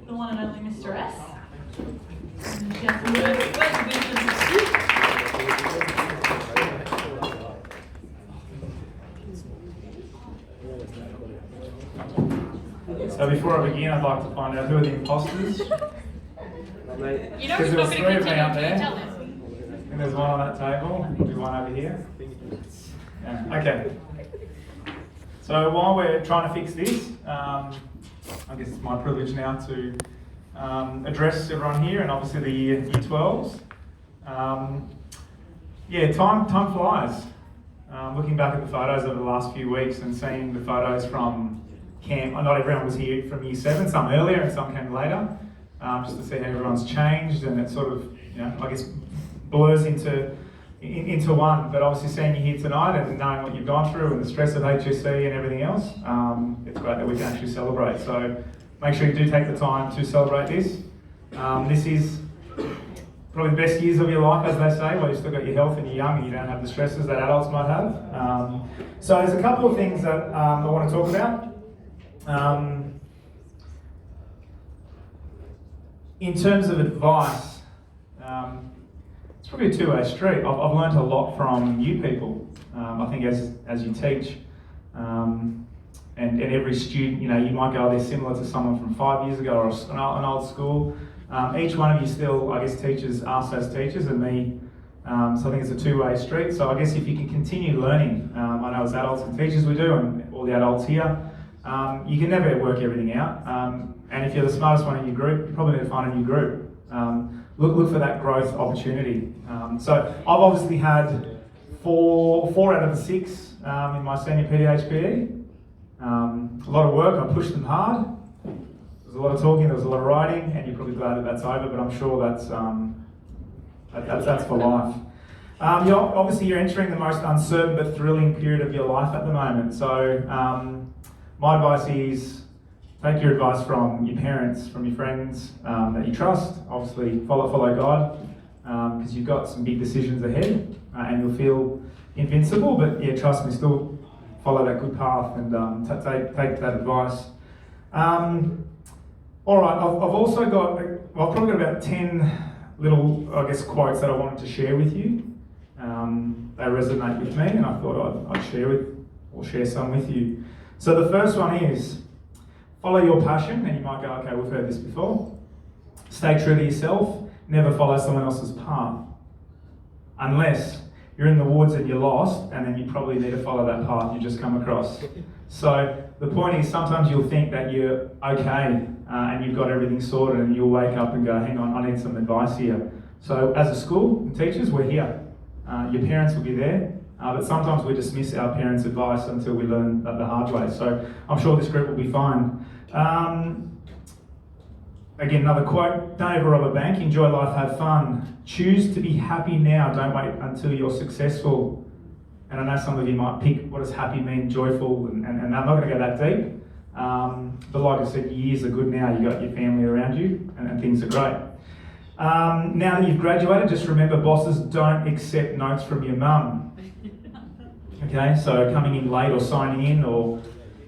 the one and only Mr. S. Merci. So before I begin, I'd like to find out who are the imposters. You know Because there was three of me up tell there, him. and there's one on that table, probably one over here. Yeah. Okay. So while we're trying to fix this, I guess it's my privilege now to address everyone here, and obviously the Year 12s. Yeah, time flies. Looking back at the photos over the last few weeks and seeing the photos from camp, not everyone was here from Year 7, some earlier and some came later, just to see how everyone's changed, and it sort of, I guess, blurs into one. But obviously seeing you here tonight and knowing what you've gone through and the stress of HSC and everything else, it's great that we can actually celebrate. So make sure you do take the time to celebrate this. This is probably the best years of your life, as they say, where you've still got your health and you're young and you don't have the stresses that adults might have. So there's a couple of things that I want to talk about. In terms of advice, it's probably a two-way street. I've learned a lot from you people. I think as you teach, and every student, you might go, they're similar to someone from 5 years ago or an old school. Each one of you still, I guess, teaches us as teachers and me. So I think it's a two-way street. So I guess if you can continue learning, I know as adults and teachers we do, and all the adults here, you can never work everything out. And if you're the smartest one in your group, you probably need to find a new group. Look for that growth opportunity. So I've obviously had four out of the 6 in my senior PhD. A lot of work, I pushed them hard. There was a lot of talking, there was a lot of writing, and you're probably glad that that's over, but I'm sure that's for life. You're entering the most uncertain but thrilling period of your life at the moment. So my advice is take your advice from your parents, from your friends that you trust. Obviously follow God, because you've got some big decisions ahead, and you'll feel invincible, but yeah, trust me, still follow that good path and take that advice. All right, I've probably got about 10 little, I guess, quotes that I wanted to share with you. They resonate with me, and I thought I'd share some with you. So the first one is, follow your passion, and you might go, okay, we've heard this before. Stay true to yourself, never follow someone else's path. Unless you're in the woods and you're lost, and then you probably need to follow that path you just come across. So the point is, sometimes you'll think that you're okay, and you've got everything sorted, and you'll wake up and go, hang on, I need some advice here. So as a school and teachers, we're here. Your parents will be there, but sometimes we dismiss our parents' advice until we learn that the hard way. So I'm sure this group will be fine. Again, another quote, don't ever rob a bank, enjoy life, have fun. Choose to be happy now, don't wait until you're successful. And I know some of you might pick, what does happy mean, joyful, and I'm not going to go that deep. But like I said, years are good now, you've got your family around you, and things are great. Now that you've graduated, just remember, bosses don't accept notes from your mum. Okay, so coming in late or signing in or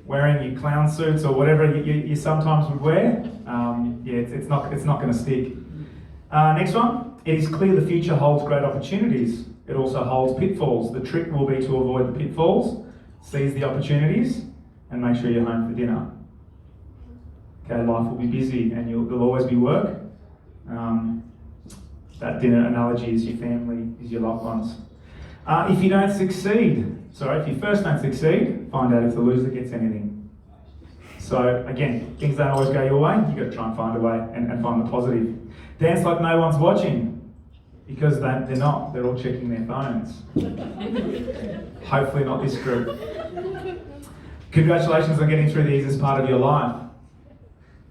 wearing your clown suits or whatever you sometimes would wear, it's not going to stick. Next one, it is clear the future holds great opportunities. It also holds pitfalls. The trick will be to avoid the pitfalls, seize the opportunities, and make sure you're home for dinner. Okay, life will be busy and there'll always be work. That dinner analogy is your family, is your loved ones. If you first don't succeed, find out if the loser gets anything. So again, things don't always go your way, you've got to try and find a way and find the positive. Dance like no one's watching, because they're not, they're all checking their phones. Hopefully not this group. Congratulations on getting through the easiest part of your life.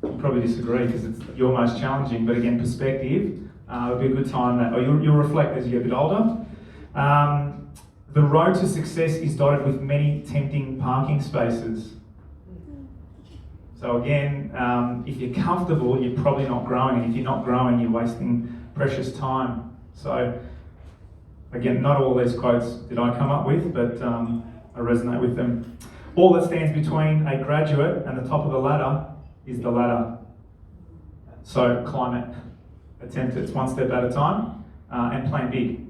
You probably disagree because it's your most challenging, but again, perspective, it'll be a good time that, or you'll reflect as you get a bit older. The road to success is dotted with many tempting parking spaces. So again, if you're comfortable, you're probably not growing, and if you're not growing, you're wasting precious time. So again, not all these quotes did I come up with, but I resonate with them. All that stands between a graduate and the top of the ladder is the ladder. So climate, attempt it one step at a time, and plan big.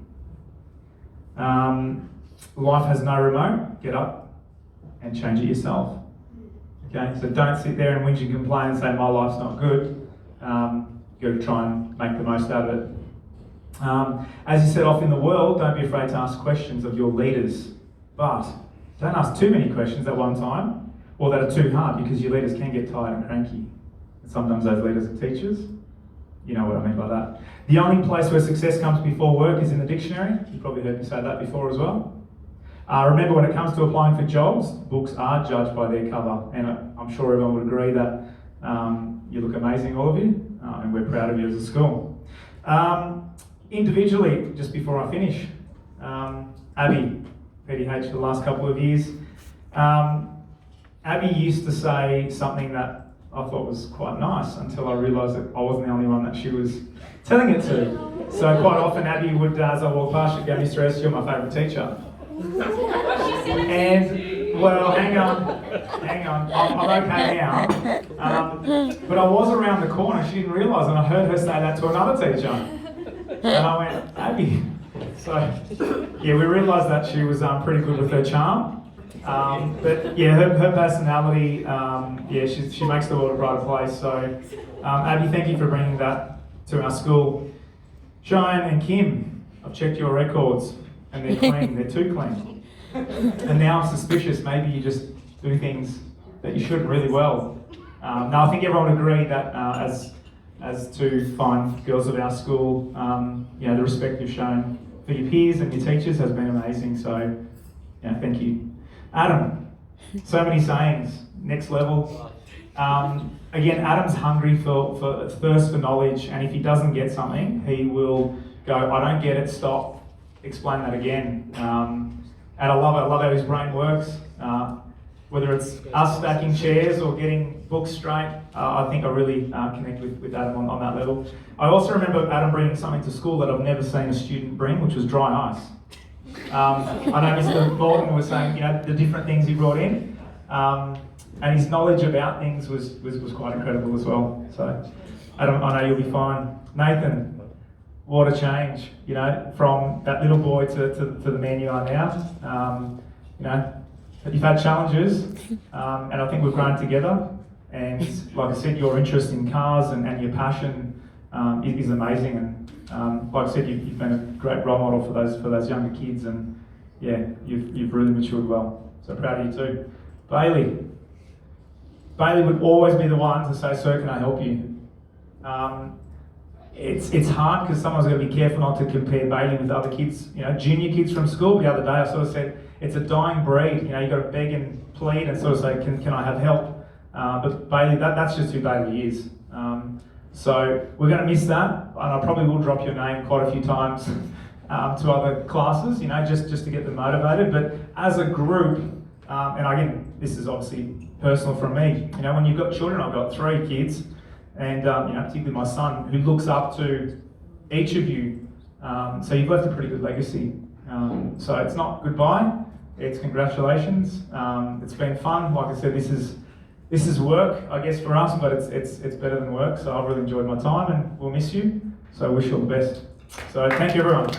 Life has no remote. Get up and change it yourself. Okay, so don't sit there and whinge and complain and say my life's not good. You've got to try and make the most out of it. As you set off in the world, don't be afraid to ask questions of your leaders, but don't ask too many questions at one time, or that are too hard, because your leaders can get tired and cranky. And sometimes those leaders are teachers. You know what I mean by that. The only place where success comes before work is in the dictionary. You've probably heard me say that before as well. Remember, when it comes to applying for jobs, books are judged by their cover, and I'm sure everyone would agree that you look amazing, all of you, and we're proud of you as a school. Individually, just before I finish, Abby, PDH for the last couple of years, Abby used to say something that I thought was quite nice until I realised that I wasn't the only one that she was telling it to. So quite often Abby would, as I walk past, she'd go, "Mr. S, you're my favourite teacher." And, well, hang on, I'm okay now. But I was around the corner, she didn't realise, and I heard her say that to another teacher. And I went, "Abby." So, yeah, we realised that she was pretty good with her charm. But yeah, her personality, she makes the world a brighter place. So, Abby, thank you for bringing that to our school. Cheyenne and Kim, I've checked your records, and they're clean, they're too clean. And now I'm suspicious, maybe you just do things that you shouldn't really well. Now, I think everyone would agree that as to fine girls of our school, the respect you've shown for your peers and your teachers has been amazing. So, thank you. Adam, so many sayings, next level. Again, Adam's hungry for thirst for knowledge, and if he doesn't get something, he will go, "I don't get it, stop, explain that again." And I love how his brain works. Whether it's us stacking chairs or getting books straight, I think I really connect with Adam on that level. I also remember Adam bringing something to school that I've never seen a student bring, which was dry ice. I know Mr. Morton was saying, the different things he brought in, and his knowledge about things was quite incredible as well. So, Adam, I know you'll be fine. Nathan, what a change, from that little boy to the man you are now. You've had challenges, and I think we've grown together. And like I said, your interest in cars and your passion is amazing. And like I said, you've been a great role model for those younger kids, and you've really matured well. So proud of you too. Bailey would always be the one to say, "Sir, can I help you?" It's hard because someone's got to be careful not to compare Bailey with other kids, junior kids from school. The other day I sort of said, it's a dying breed, you've got to beg and plead and sort of say, can I have help? But Bailey, that's just who Bailey is. So we're going to miss that, and I probably will drop your name quite a few times to other classes, just to get them motivated. But as a group, and again, this is obviously personal from me, when you've got children, I've got 3 kids, and particularly my son, who looks up to each of you. So you've left a pretty good legacy. So it's not goodbye, it's congratulations. It's been fun. Like I said, this is work, I guess, for us, but it's better than work. So I've really enjoyed my time, and we'll miss you. So I wish you all the best. So thank you, everyone.